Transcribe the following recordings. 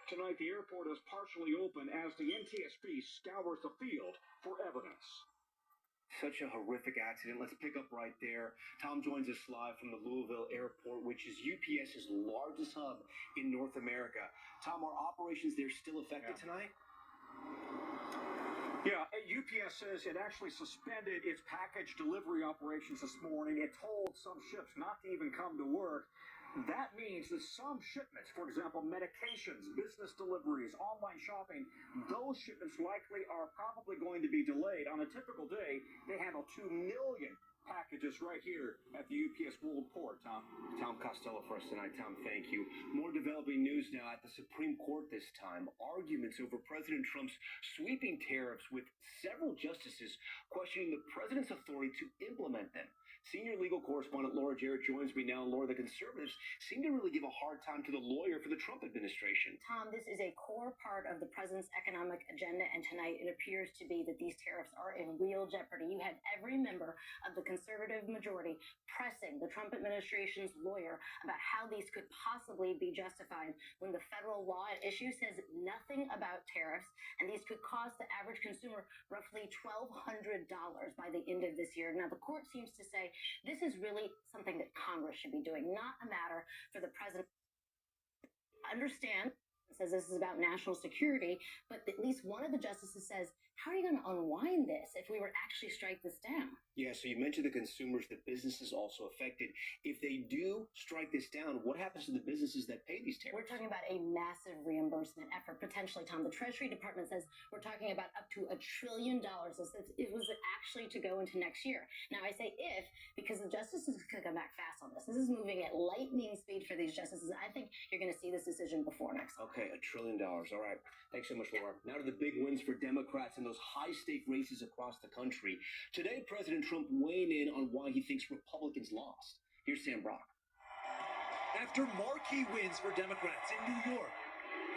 Tonight, the airport is partially open as the NTSB scours the field for evidence. Such a horrific accident. Let's pick up right there. Tom joins us live from the Louisville airport, which is UPS's largest hub in North America. Tom, are operations there still affected tonight? Yeah, UPS says it actually suspended its package delivery operations this morning. It told some ships not to even come to work. That means that some shipments, for example, medications, business deliveries, online shopping, those shipments likely are probably going to be delayed. On a typical day, they handle 2 million packages right here at the UPS World Port, Tom. Tom Costello for us tonight. Tom, thank you. More developing news now at the Supreme Court this time. Arguments over President Trump's sweeping tariffs with several justices questioning the president's authority to implement them. Senior legal correspondent Laura Jarrett joins me now. Laura, the conservatives seem to really give a hard time to the lawyer for the Trump administration. Tom, this is a core part of the president's economic agenda, and tonight it appears to be that these tariffs are in real jeopardy. You had every member of the conservative majority pressing the Trump administration's lawyer about how these could possibly be justified when the federal law at issue says nothing about tariffs, and these could cost the average consumer roughly $1,200 by the end of this year. Now, the court seems to say this is really something that Congress should be doing, not a matter for the president. Understand, says this is about national security, but at least one of the justices says, how are you going to unwind this if we were to actually strike this down? Yeah, so you mentioned the consumers, the businesses also affected. If they do strike this down, what happens to the businesses that pay these tariffs? We're talking about a massive reimbursement effort, potentially, Tom. The Treasury Department says we're talking about up to $1 trillion. It was actually to go into next year. Now, I say if, because the justices could come back fast on this. This is moving at lightning speed for these justices. I think you're going to see this decision before next. Okay, $1 trillion. All right. Thanks so much, Laura. Now to the big wins for Democrats in those high-stake races across the country. Today, President Trump weighing in on why he thinks Republicans lost. Here's Sam Brock. After marquee wins for Democrats in New York,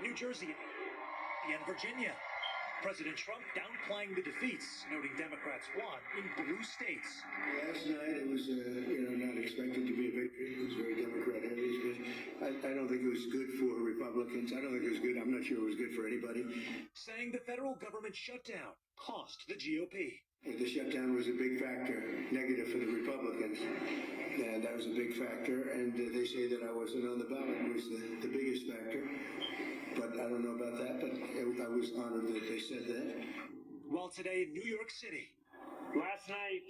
New Jersey, and Virginia, President Trump downplaying the defeats, noting Democrats won in blue states. Last night it was, not expected to be a victory. It was very Democrat-heavy. I don't think it was good for Republicans. I don't think it was good. I'm not sure it was good for anybody. Saying the federal government shutdown cost the GOP. The shutdown was a big factor, negative for the Republicans. And that was a big factor. And they say that I wasn't on the ballot was the biggest factor. But I don't know about that, but I was honored that they said that. While today in New York City, last night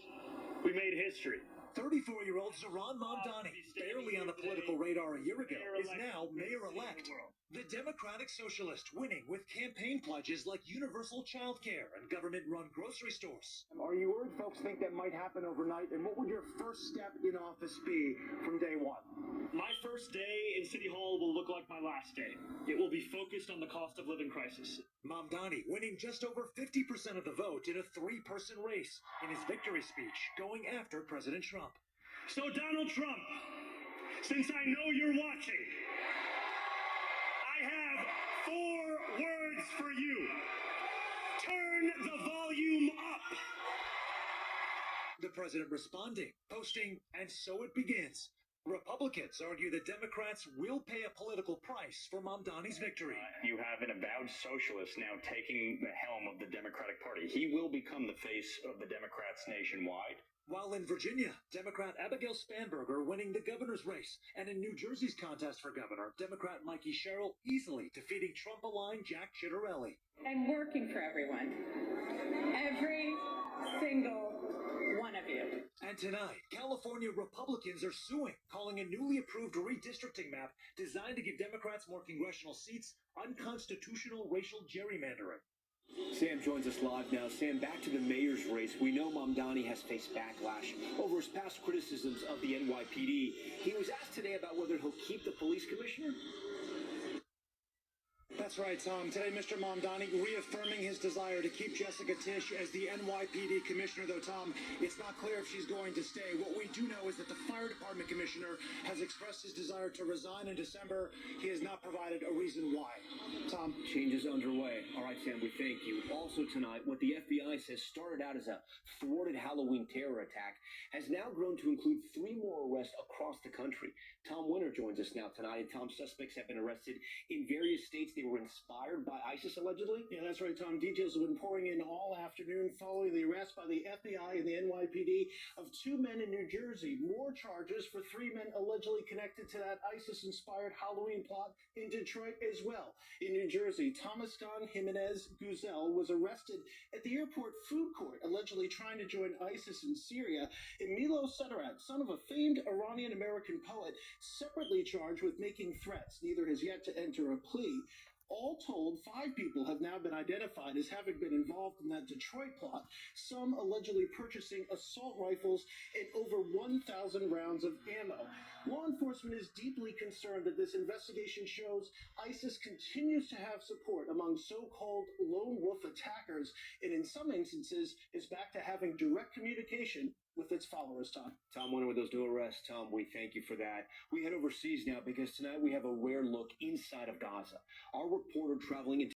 we made history. 34-year-old Zohran Mamdani, barely on the political radar a year ago, is now mayor-elect. The Democratic Socialist winning with campaign pledges like universal child care and government-run grocery stores. Are you worried folks think that might happen overnight? And what would your first step in office be from day one? My first day in City Hall will look like my last day. It will be focused on the cost of living crisis. Mamdani winning just over 50% of the vote in a three-person race in his victory speech going after President Trump. So Donald Trump, since I know you're watching, I have 4 words for you. Turn the volume up. The president responding, posting, and so it begins. Republicans argue that Democrats will pay a political price for Mamdani's victory. You have an avowed socialist now taking the helm of the Democratic Party. He will become the face of the Democrats nationwide. While in Virginia, Democrat Abigail Spanberger winning the governor's race, and in New Jersey's contest for governor, Democrat Mikey Sherrill easily defeating Trump-aligned Jack Ciattarelli. I'm working for everyone. Every single one of you. And tonight, California Republicans are suing, calling a newly approved redistricting map designed to give Democrats more congressional seats unconstitutional racial gerrymandering. Sam joins us live now. Sam, back to the mayor's race. We know Mamdani has faced backlash over his past criticisms of the NYPD. He was asked today about whether he'll keep the police commissioner. That's right, Tom. Today, Mr. Mamdani reaffirming his desire to keep Jessica Tisch as the NYPD commissioner, though, Tom, it's not clear if she's going to stay. What we do know is that the fire department commissioner has expressed his desire to resign in December. He has not provided a reason why. Tom? Changes underway. All right, Sam, we thank you. Also tonight, what the FBI says started out as a thwarted Halloween terror attack has now grown to include 3 more arrests across the country. Tom Winter joins us now tonight, and Tom, suspects have been arrested in various states. They were were inspired by ISIS, allegedly? Yeah, that's right, Tom. Details have been pouring in all afternoon following the arrest by the FBI and the NYPD of 2 men in New Jersey. More charges for 3 men allegedly connected to that ISIS-inspired Halloween plot in Detroit as well. In New Jersey, Thomas Don Jimenez Guzel was arrested at the airport food court, allegedly trying to join ISIS in Syria. And Milo Sedarat, son of a famed Iranian-American poet, separately charged with making threats. Neither has yet to enter a plea. All told, 5 people have now been identified as having been involved in that Detroit plot, some allegedly purchasing assault rifles and over 1,000 rounds of ammo. Law enforcement is deeply concerned that this investigation shows ISIS continues to have support among so-called lone wolf attackers, and in some instances is back to having direct communication with its followers, Tom. Tom Winter with those new arrests. Tom, we thank you for that. We head overseas now because tonight we have a rare look inside of Gaza. Our reporter traveling into